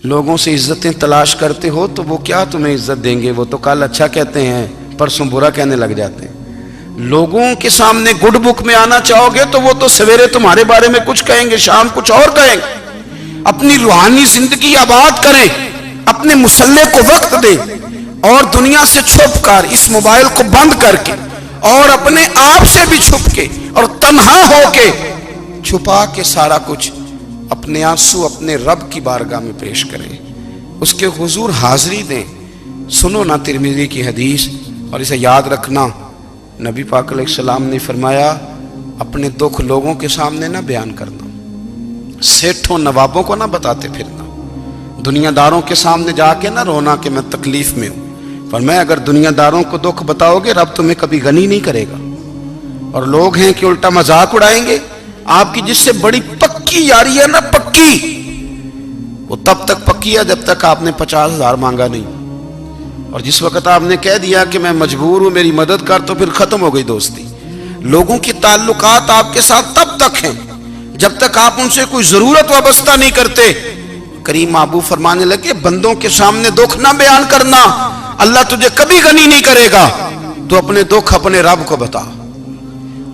لوگوں سے عزتیں تلاش کرتے ہو تو وہ کیا تمہیں عزت دیں گے؟ وہ تو کل اچھا کہتے ہیں، پرسوں برا کہنے لگ جاتے ہیں۔ لوگوں کے سامنے گڈ بک میں آنا چاہو گے تو وہ تو سویرے تمہارے بارے میں کچھ کہیں گے، شام کچھ اور کہیں گے۔ اپنی روحانی زندگی آباد کریں، اپنے مسلح کو وقت دیں، اور دنیا سے چھپ کر، اس موبائل کو بند کر کے، اور اپنے آپ سے بھی چھپ کے اور تنہا ہو کے، چھپا کے سارا کچھ اپنے آنسو اپنے رب کی بارگاہ میں پیش کریں، اس کے حضور حاضری دیں۔ سنو نا ترمذی کی حدیث، اور اسے یاد رکھنا، نبی پاک علیہ السلام نے فرمایا اپنے دکھ لوگوں کے سامنے نہ بیان کرنا، سیٹھوں نوابوں کو نہ بتاتے پھرنا، دنیا داروں کے سامنے جا کے نہ رونا کہ میں تکلیف میں ہوں۔ فرمایا اگر دنیا داروں کو دکھ بتاؤ گے رب تمہیں کبھی غنی نہیں کرے گا، اور لوگ ہیں کہ الٹا مذاق اڑائیں گے۔ آپ کی جس سے بڑی پکی یاری ہے نا، پکی، وہ تب تک پکی ہے جب تک آپ نے 50,000 مانگا نہیں، اور جس وقت آپ نے کہہ دیا کہ میں مجبور ہوں میری مدد کر، تو پھر ختم ہو گئی دوستی۔ لوگوں کی تعلقات آپ کے ساتھ تب تک ہیں جب تک آپ ان سے کوئی ضرورت وابستہ نہیں کرتے۔ کریم محبوب فرمانے لگے بندوں کے سامنے دکھ نہ بیان کرنا، اللہ تجھے کبھی غنی نہیں کرے گا۔ تو اپنے دکھ اپنے رب کو بتا،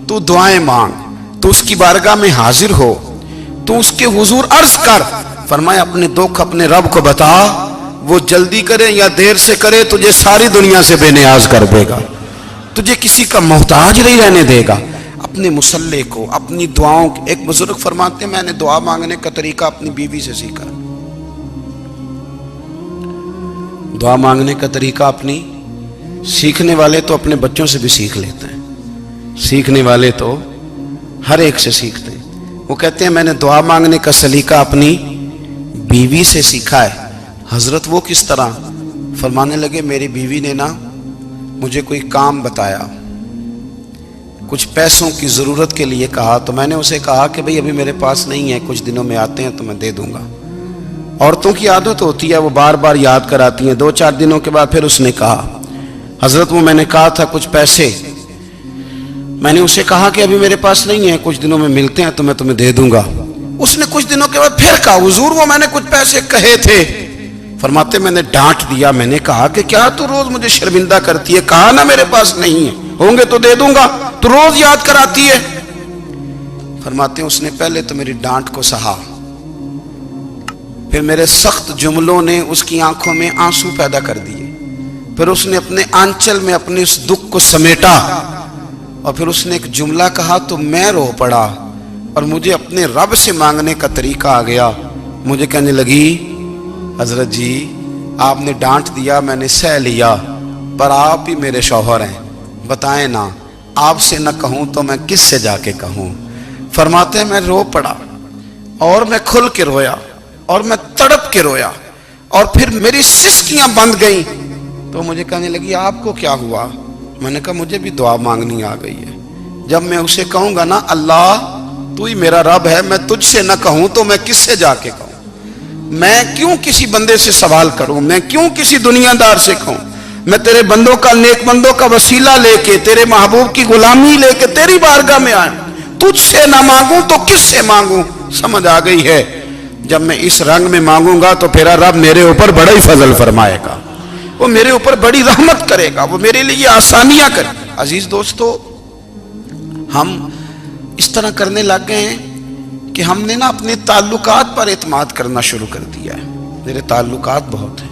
تو دعائیں مانگ، تو اس کی بارگاہ میں حاضر ہو، تو اس کے حضور عرض کر۔ فرمایا اپنے دکھ اپنے رب کو بتا، وہ جلدی کرے یا دیر سے کرے تجھے ساری دنیا سے بے نیاز کر دے گا، تجھے کسی کا محتاج نہیں رہنے دے گا۔ اپنے مسلح کو، اپنی دعاؤں، ایک بزرگ فرماتے ہیں میں نے دعا مانگنے کا طریقہ اپنی بیوی سے سیکھا، دعا مانگنے کا طریقہ اپنی، سیکھنے والے تو اپنے بچوں سے بھی سیکھ لیتے ہیں، سیکھنے والے تو ہر ایک سے سیکھتے ہیں۔ وہ کہتے ہیں میں نے دعا مانگنے کا سلیقہ اپنی بیوی سے سیکھا ہے۔ حضرت وہ کس طرح؟ فرمانے لگے میری بیوی نے نا مجھے کوئی کام بتایا، کچھ پیسوں کی ضرورت کے لیے کہا، تو میں نے اسے کہا کہ بھئی ابھی میرے پاس نہیں ہے، کچھ دنوں میں آتے ہیں تو میں دے دوں گا۔ عورتوں کی عادت ہوتی ہے وہ بار بار یاد کراتی ہیں، 2-4 دنوں کے بعد پھر اس نے کہا حضرت وہ میں نے کہا تھا کچھ پیسے، میں نے اسے کہا کہ ابھی میرے پاس نہیں ہے، کچھ دنوں میں ملتے ہیں تو میں تمہیں دے دوں گا۔ اس نے کچھ دنوں کے بعد پھر کہا حضور وہ میں نے کچھ پیسے کہے تھے۔ فرماتے میں نے ڈانٹ دیا، میں نے کہا کہ کیا تو روز مجھے شرمندہ کرتی ہے، کہا نا میرے پاس نہیں ہے، ہوں گے تو دے دوں گا، تو روز یاد کراتی ہے۔ فرماتے ہیں اس نے پہلے تو میری ڈانٹ کو سہا، پھر میرے سخت جملوں نے اس کی آنکھوں میں آنسو پیدا کر دیے، پھر اس نے اپنے آنچل میں اپنے اس دکھ کو سمیٹا، اور پھر اس نے ایک جملہ کہا تو میں رو پڑا، اور مجھے اپنے رب سے مانگنے کا طریقہ آ گیا۔ مجھے کہنے لگی حضرت جی آپ نے ڈانٹ دیا، میں نے سہ لیا، پر آپ ہی میرے شوہر ہیں، بتائیں نا آپ سے نہ کہوں تو میں کس سے جا کے کہوں۔ فرماتے ہیں میں رو پڑا، اور میں کھل کے رویا، اور میں تڑپ کے رویا، اور پھر میری سسکیاں بند گئیں۔ تو مجھے کہنے لگی آپ کو کیا ہوا؟ میں نے کہا مجھے بھی دعا مانگنی آ گئی ہے، جب میں اسے کہوں گا نا اللہ تو ہی میرا رب ہے، میں تجھ سے نہ کہوں تو میں کس سے جا کے کہوں؟ میں کیوں کسی بندے سے سوال کروں؟ میں کیوں کسی دنیا دار سے کہوں؟ میں تیرے بندوں کا، نیک بندوں کا وسیلہ لے کے، تیرے محبوب کی غلامی لے کے تیری بارگاہ میں آئیں، تجھ سے نہ مانگوں تو کس سے مانگوں؟ سمجھ آ گئی ہے؟ جب میں اس رنگ میں مانگوں گا تو پھر رب میرے اوپر بڑا ہی فضل فرمائے گا، وہ میرے اوپر بڑی رحمت کرے گا، وہ میرے لیے آسانیاں کرے گا۔ عزیز دوستو، ہم اس طرح کرنے لگ گئے ہیں کہ ہم نے نا اپنے تعلقات پر اعتماد کرنا شروع کر دیا ہے۔ میرے تعلقات بہت ہیں،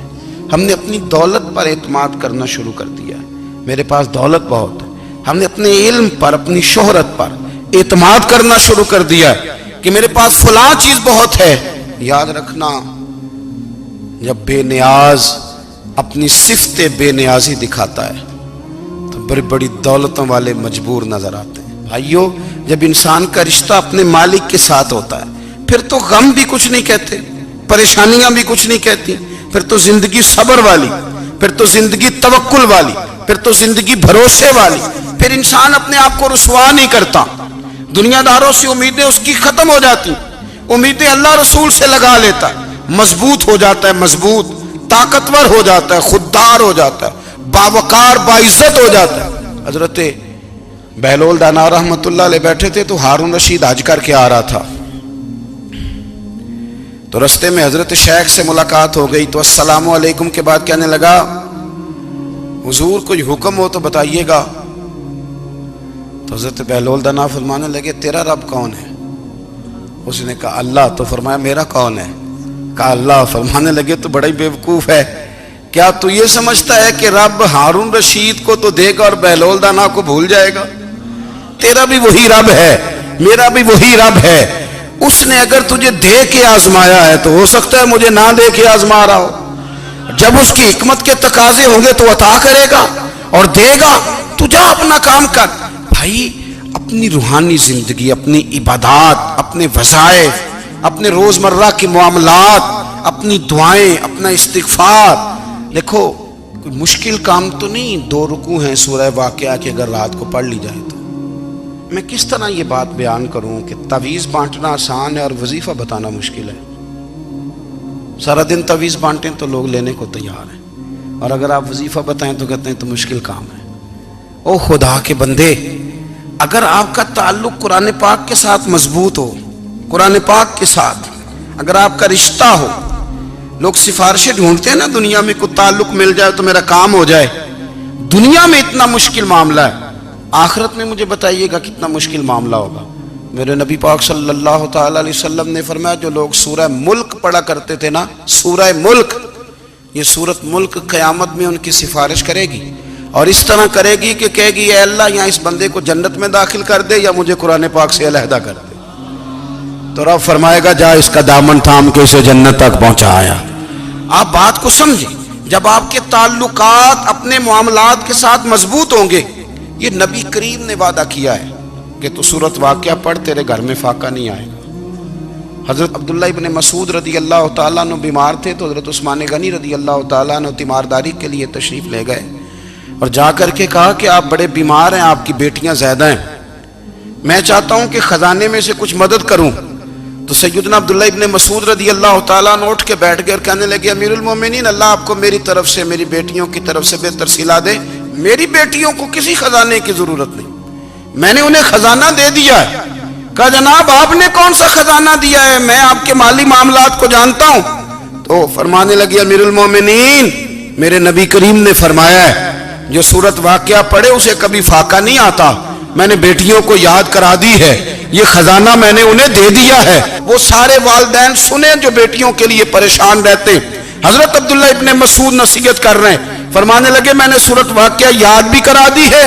ہم نے اپنی دولت پر اعتماد کرنا شروع کر دیا ہے، میرے پاس دولت بہت ہے۔ ہم نے اپنے علم پر، اپنی شہرت پر اعتماد کرنا شروع کر دیا ہے کہ میرے پاس فلاں چیز بہت ہے۔ یاد رکھنا جب بے نیاز اپنی صفت بے نیازی دکھاتا ہے تو بڑی بڑی دولتوں والے مجبور نظر آتے ہیں۔ بھائیو جب انسان کا رشتہ اپنے مالک کے ساتھ ہوتا ہے پھر تو غم بھی کچھ نہیں کہتے، پریشانیاں بھی کچھ نہیں کہتی، پھر تو زندگی صبر والی، پھر تو زندگی توکل والی، پھر تو زندگی بھروسے والی، پھر انسان اپنے آپ کو رسوا نہیں کرتا، دنیا داروں سے امیدیں اس کی ختم ہو جاتی، امیدیں اللہ رسول سے لگا لیتا ہے، مضبوط ہو جاتا ہے، مضبوط، طاقتور ہو جاتا ہے، خوددار ہو جاتا ہے، باوقار باعزت ہو جاتا ہے۔ حضرت بہلول دانا رحمت اللہ علیہ بیٹھے تھے تو ہارون رشید حج کر کے آ رہا تھا، تو رستے میں حضرت شیخ سے ملاقات ہو گئی تو السلام علیکم کے بعد کہنے لگا حضور کوئی حکم ہو تو بتائیے گا. تو حضرت بہلول دنا فرمانے لگے تیرا رب کون ہے؟ اس نے کہا اللہ. تو فرمایا میرا کون ہے؟ کہا اللہ. فرمانے لگے تو بڑا ہی بیوقوف ہے، کیا تو یہ سمجھتا ہے کہ رب ہارون رشید کو تو دے گا اور بہلول دانا کو بھول جائے گا؟ تیرا بھی وہی رب ہے، میرا بھی وہی رب ہے. اس نے اگر تجھے دے کے آزمایا ہے تو ہو سکتا ہے مجھے نہ دے کے آزما رہا ہو. جب اس کی حکمت کے تقاضے ہوں گے تو عطا کرے گا اور دے گا. تو جا اپنا کام کر. بھائی اپنی روحانی زندگی، اپنی عبادات، اپنے وظائف، اپنے روزمرہ کے معاملات، اپنی دعائیں، اپنا استغفار. دیکھو کوئی مشکل کام تو نہیں 2 رکوع ہیں سورہ واقعہ کہ اگر رات کو پڑھ لی جائے تو. میں کس طرح یہ بات بیان کروں کہ تعویذ بانٹنا آسان ہے اور وظیفہ بتانا مشکل ہے. سارا دن تعویذ بانٹیں تو لوگ لینے کو تیار ہیں، اور اگر آپ وظیفہ بتائیں تو کہتے ہیں تو مشکل کام ہے. او خدا کے بندے، اگر آپ کا تعلق قرآن پاک کے ساتھ مضبوط ہو، قرآن پاک کے ساتھ اگر آپ کا رشتہ ہو، لوگ سفارشیں ڈھونڈتے ہیں نا دنیا میں، کوئی تعلق مل جائے تو میرا کام ہو جائے. دنیا میں اتنا مشکل معاملہ ہے، آخرت میں مجھے بتائیے گا کتنا مشکل معاملہ ہوگا. میرے نبی پاک صلی اللہ تعالی علیہ وسلم نے فرمایا جو لوگ سورہ ملک پڑھا کرتے تھے نا، سورہ ملک، یہ سورت ملک قیامت میں ان کی سفارش کرے گی، اور اس طرح کرے گی کہ کہے گی اے اللہ یہاں اس بندے کو جنت میں داخل کر دے یا مجھے قرآن پاک سے علیحدہ کر دے. تو رب فرمائے گا جا اس کا دامن تھام کے اسے جنت تک پہنچایا. آپ بات کو سمجھیں، جب آپ کے تعلقات اپنے معاملات کے ساتھ مضبوط ہوں گے. یہ نبی کریم نے وعدہ کیا ہے کہ تو سورت واقعہ پڑھ تیرے گھر میں فاقہ نہیں آئے گا. حضرت عبداللہ ابن مسعود رضی اللہ تعالیٰ عنہ بیمار تھے تو حضرت عثمان غنی رضی اللہ تعالیٰ عنہ تیمارداری کے لیے تشریف لے گئے اور جا کر کے کہا کہ آپ بڑے بیمار ہیں، آپ کی بیٹیاں زیادہ ہیں، میں چاہتا ہوں کہ خزانے میں سے کچھ مدد کروں. تو سیدنا عبداللہ ابن مسعود رضی اللہ تعالیٰ عنہ اٹھ کے بیٹھ گئے اور کہنے لگے امیر المومنین، اللہ آپ کو میری طرف سے، میری بیٹیوں کی طرف سے بہتر صلہ دے. میری بیٹیوں کو کسی خزانے کی ضرورت نہیں، میں نے انہیں خزانہ دے دیا ہے. کہا جناب آپ نے کون سا خزانہ دیا ہے، میں آپ کے مالی معاملات کو جانتا ہوں. تو فرمانے لگے امیر المومنین، میرے نبی کریم نے فرمایا ہے جو سورت واقعہ پڑھے اسے کبھی فاقہ نہیں آتا. میں نے بیٹیوں کو یاد کرا دی ہے، یہ خزانہ میں نے انہیں دے دیا ہے. وہ سارے والدین سنیں جو بیٹیوں کے لیے پریشان رہتے ہیں. حضرت عبداللہ ابن مسعود نصیحت کر رہے ہیں، فرمانے لگے میں نے سورت واقعہ یاد بھی کرا دی ہے،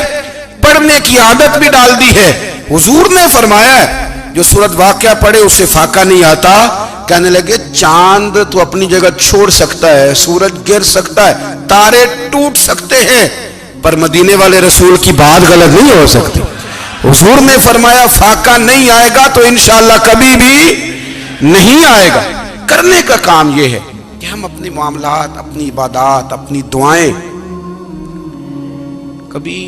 پڑھنے کی عادت بھی ڈال دی ہے. حضور نے فرمایا ہے جو سورت واقعہ پڑھے اسے فاقہ نہیں آتا. کہنے لگے چاند تو اپنی جگہ چھوڑ سکتا ہے، سورج گر سکتا ہے، تارے ٹوٹ سکتے ہیں، پر مدینے والے رسول کی بات غلط نہیں ہو سکتی. حضور نے فرمایا فاقہ نہیں آئے گا تو انشاءاللہ کبھی بھی نہیں آئے گا. کرنے کا کام یہ ہے کہ ہم اپنے معاملات، اپنی عبادات، اپنی دعائیں کبھی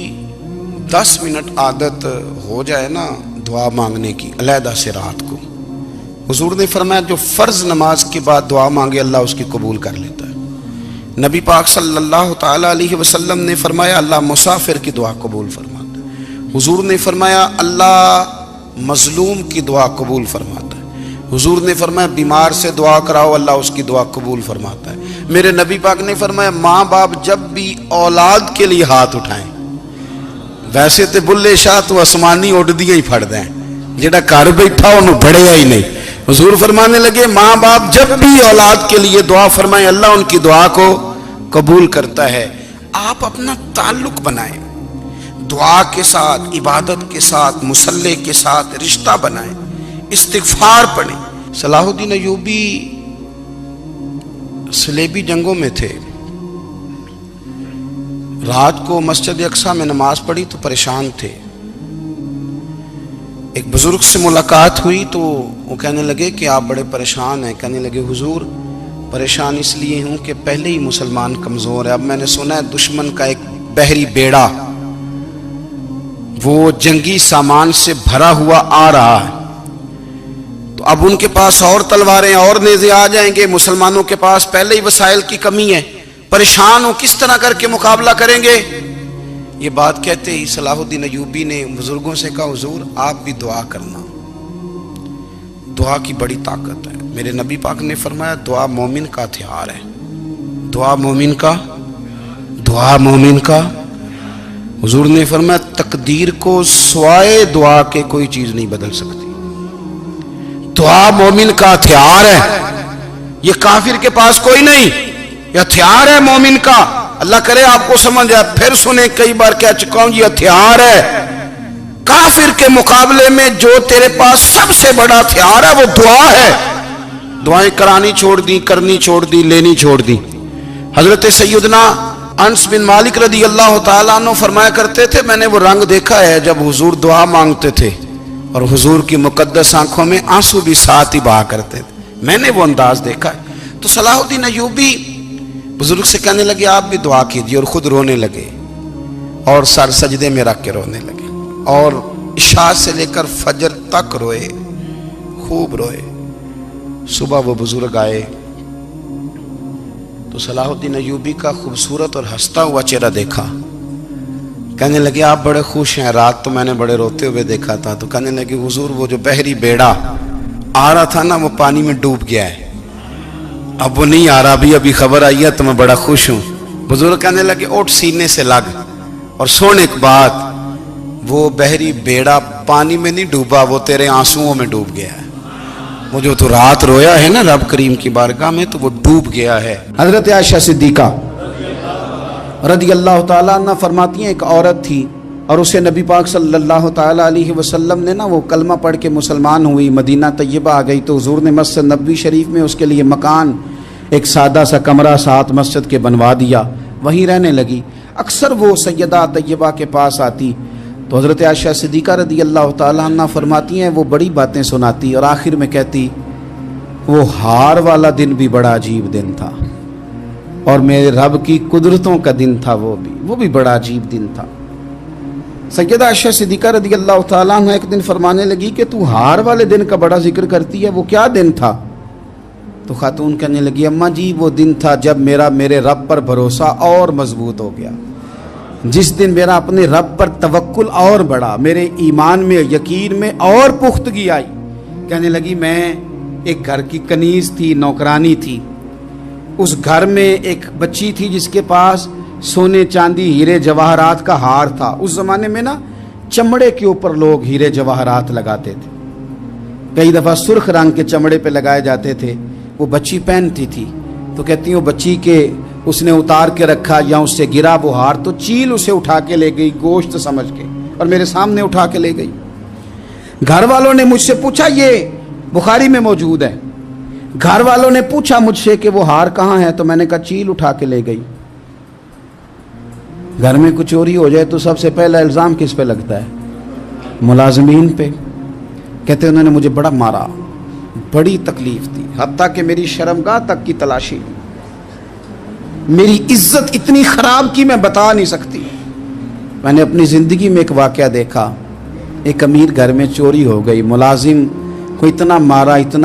10 منٹ عادت ہو جائے نا دعا مانگنے کی علیحدہ سے رات کو. حضور نے فرمایا جو فرض نماز کے بعد دعا مانگے اللہ اس کی قبول کر لیتا ہے. نبی پاک صلی اللہ تعالی علیہ وسلم نے فرمایا اللہ مسافر کی دعا قبول فرماتا ہے. حضور نے فرمایا اللہ مظلوم کی دعا قبول فرماتا ہے. حضور نے فرمایا بیمار سے دعا کراؤ اللہ اس کی دعا قبول فرماتا ہے. میرے نبی پاک نے فرمایا ماں باپ جب بھی اولاد کے لیے ہاتھ اٹھائیں، ویسے تے بلے شاہ تو آسمانی اڑ دیا ہی پھڑ دیں، جڑا گھر بیٹھا انہوں بڑھیا ہی نہیں. حضور فرمانے لگے ماں باپ جب بھی اولاد کے لیے دعا فرمائیں اللہ ان کی دعا کو قبول کرتا ہے. آپ اپنا تعلق بنائیں دعا کے ساتھ، عبادت کے ساتھ، مصلی کے ساتھ رشتہ بنائیں، استغفار پڑھیں. صلاح الدین ایوبی صلیبی جنگوں میں تھے، رات کو مسجد اقصی میں نماز پڑھی تو پریشان تھے. ایک بزرگ سے ملاقات ہوئی تو وہ کہنے لگے کہ آپ بڑے پریشان ہیں. کہنے لگے حضور پریشان اس لیے ہوں کہ پہلے ہی مسلمان کمزور ہے، اب میں نے سنا ہے دشمن کا ایک بحری بیڑا وہ جنگی سامان سے بھرا ہوا آ رہا ہے، تو اب ان کے پاس اور تلواریں اور نیزے آ جائیں گے، مسلمانوں کے پاس پہلے ہی وسائل کی کمی ہے، پریشان ہو کس طرح کر کے مقابلہ کریں گے. یہ بات کہتے ہی صلاح الدین ایوبی نے بزرگوں سے کہا حضور آپ بھی دعا کرنا، دعا کی بڑی طاقت ہے. میرے نبی پاک نے فرمایا دعا مومن کا ہتھیار ہے، دعا مومن کا، دعا مومن کا۔ حضور نے فرمایا تقدیر کو سوائے دعا کے کوئی چیز نہیں بدل سکتی۔ دعا مومن کا ہتھیار ہے، یہ کافر کے پاس کوئی نہیں، یہ ہتھیار ہے مومن کا۔ اللہ کرے آپ کو سمجھ آئے، پھر سنیں، کئی بار کہہ چکا ہوں یہ ہتھیار ہے۔ کافر کے مقابلے میں جو تیرے پاس سب سے بڑا ہتھیار ہے وہ دعا ہے۔ دعائیں کرانی چھوڑ دی، کرنی چھوڑ دی، لینی چھوڑ دی۔ حضرت سیدنا انس بن مالک رضی اللہ تعالیٰ عنہ فرمایا کرتے تھے، میں نے وہ رنگ دیکھا ہے جب حضور دعا مانگتے تھے اور حضور کی مقدس آنکھوں میں آنسو بھی ساتھ ہی بہا کرتے تھے، میں نے وہ انداز دیکھا ہے۔ تو صلاح الدین ایوبی بزرگ سے کہنے لگے آپ بھی دعا کیجیے، اور خود رونے لگے اور سر سجدے میں رکھ کے رونے لگے، اور عشاء سے لے کر فجر تک روئے، خوب روئے۔ صبح وہ بزرگ آئے تو صلاح الدین ایوبی کا خوبصورت اور ہنستا ہوا چہرہ دیکھا، کہنے لگے آپ بڑے خوش ہیں، رات تو میں نے بڑے روتے ہوئے دیکھا تھا۔ تو کہنے لگے حضور وہ جو بحری بیڑا آ رہا تھا نا وہ پانی میں ڈوب گیا ہے، اب وہ نہیں آ رہا، ابھی خبر آئی ہے تو میں بڑا خوش ہوں۔ بزرگ کہنے لگے اٹھ سینے سے لگ اور سن ایک بات، وہ بحری بیڑا پانی میں نہیں ڈوبا، وہ تیرے آنسوؤں میں ڈوب گیا ہے۔ وہ جو تو رات رویا ہے نا رب کریم کی بارگاہ میں تو وہ ڈوب گیا ہے۔ حضرت عائشہ صدیقہ رضی اللہ تعالیٰ عنہ فرماتی ہیں ایک عورت تھی اور اسے نبی پاک صلی اللہ تعالیٰ علیہ وسلم نے نا وہ کلمہ پڑھ کے مسلمان ہوئی، مدینہ طیبہ آ گئی تو حضور نے مسجد نبوی شریف میں اس کے لیے مکان، ایک سادہ سا کمرہ ساتھ مسجد کے بنوا دیا، وہیں رہنے لگی۔ اکثر وہ سیدہ طیبہ کے پاس آتی تو حضرت عائشہ صدیقہ رضی اللہ تعالیٰ عنہ فرماتی ہیں وہ بڑی باتیں سناتی اور آخر میں کہتی وہ ہار والا دن بھی بڑا عجیب دن تھا اور میرے رب کی قدرتوں کا دن تھا، وہ بھی بڑا عجیب دن تھا۔ سیدہ عائشہ صدیقہ رضی اللہ تعالیٰ عنہ ایک دن فرمانے لگی کہ تو ہار والے دن کا بڑا ذکر کرتی ہے، وہ کیا دن تھا؟ تو خاتون کہنے لگی اماں جی وہ دن تھا جب میرے رب پر بھروسہ اور مضبوط ہو گیا، جس دن میرا اپنے رب پر توکل اور بڑھا، میرے ایمان میں یقین میں اور پختگی آئی۔ کہنے لگی میں ایک گھر کی کنیز تھی، نوکرانی تھی، اس گھر میں ایک بچی تھی جس کے پاس سونے چاندی ہیرے جواہرات کا ہار تھا۔ اس زمانے میں نا چمڑے کے اوپر لوگ ہیرے جواہرات لگاتے تھے، کئی دفعہ سرخ رنگ کے چمڑے پہ لگائے جاتے تھے، وہ بچی پہنتی تھی۔ تو کہتی ہوں بچی کے اس نے اتار کے رکھا یا اس سے گرا وہ ہار تو چیل اسے اٹھا کے لے گئی گوشت سمجھ کے اور میرے سامنے اٹھا کے لے گئی۔ گھر والوں نے مجھ سے پوچھا، یہ بخاری میں موجود ہے، گھر والوں نے پوچھا مجھ سے کہ وہ ہار کہاں ہے تو میں نے کہا چیل اٹھا کے لے گئی۔ گھر میں کچھ چوری ہو جائے تو سب سے پہلا الزام کس پہ لگتا ہے؟ ملازمین پہ۔ کہتے انہوں نے مجھے بڑا مارا، بڑی تکلیف تھی، حتیٰ کہ میری شرمگاہ تک کی تلاشی، میری عزت اتنی خراب کی میں بتا نہیں سکتی۔ میں نے اپنی زندگی میں ایک واقعہ دیکھا، ایک امیر گھر میں چوری ہو گئی، ملازم کو اتنا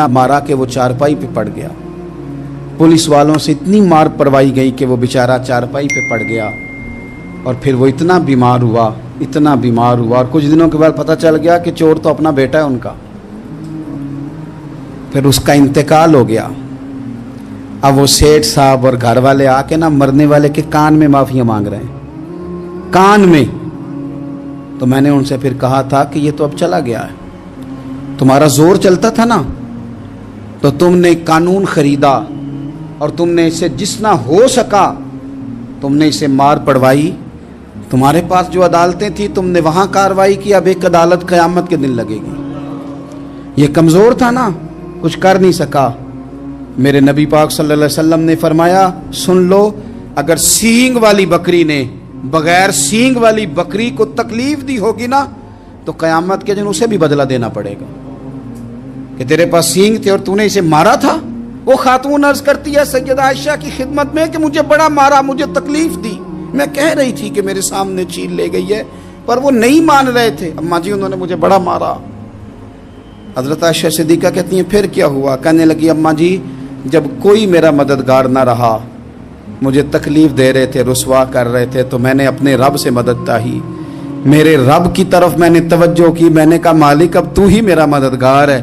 مارا کہ وہ چارپائی پہ پڑ گیا، پولیس والوں سے اتنی مار پروائی گئی کہ وہ بیچارہ چارپائی پہ پڑ گیا، اور پھر وہ اتنا بیمار ہوا اور کچھ دنوں کے بعد پتہ چل گیا کہ چور تو اپنا بیٹا ہے ان کا، پھر اس کا انتقال ہو گیا۔ اب وہ سیٹھ صاحب اور گھر والے آ کے نا مرنے والے کے کان میں معافیاں مانگ رہے ہیں، کان میں۔ تو میں نے ان سے پھر کہا تھا کہ یہ تو اب چلا گیا ہے، تمہارا زور چلتا تھا نا تو تم نے قانون خریدا اور تم نے اسے جتنا ہو سکا تم نے اسے مار پڑوائی، تمہارے پاس جو عدالتیں تھیں تم نے وہاں کارروائی کی، اب ایک عدالت قیامت کے دن لگے گی۔ یہ کمزور تھا نا، کچھ کر نہیں سکا۔ میرے نبی پاک صلی اللہ علیہ وسلم نے فرمایا سن لو، اگر سینگ والی بکری نے بغیر سینگ والی بکری کو تکلیف دی ہوگی نا تو قیامت کے دن اسے بھی بدلہ دینا پڑے گا کہ تیرے پاس سینگ تھے اور تو نے اسے مارا تھا۔ وہ خاتون عرض کرتی ہے سیدہ عائشہ کی خدمت میں کہ مجھے بڑا مارا، مجھے تکلیف دی، میں کہہ رہی تھی کہ میرے سامنے چیل لے گئی ہے پر وہ نہیں مان رہے تھے، اماں جی انہوں نے مجھے بڑا مارا۔ حضرت عائشہ صدیقہ کہتی ہیں پھر کیا ہوا؟ کہنے لگی اماں جی جب کوئی میرا مددگار نہ رہا، مجھے تکلیف دے رہے تھے، رسوا کر رہے تھے، تو میں نے اپنے رب سے مدد چاہی، میرے رب کی طرف میں نے توجہ کی، میں نے کہا مالک اب تو ہی میرا مددگار ہے،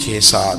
6-7,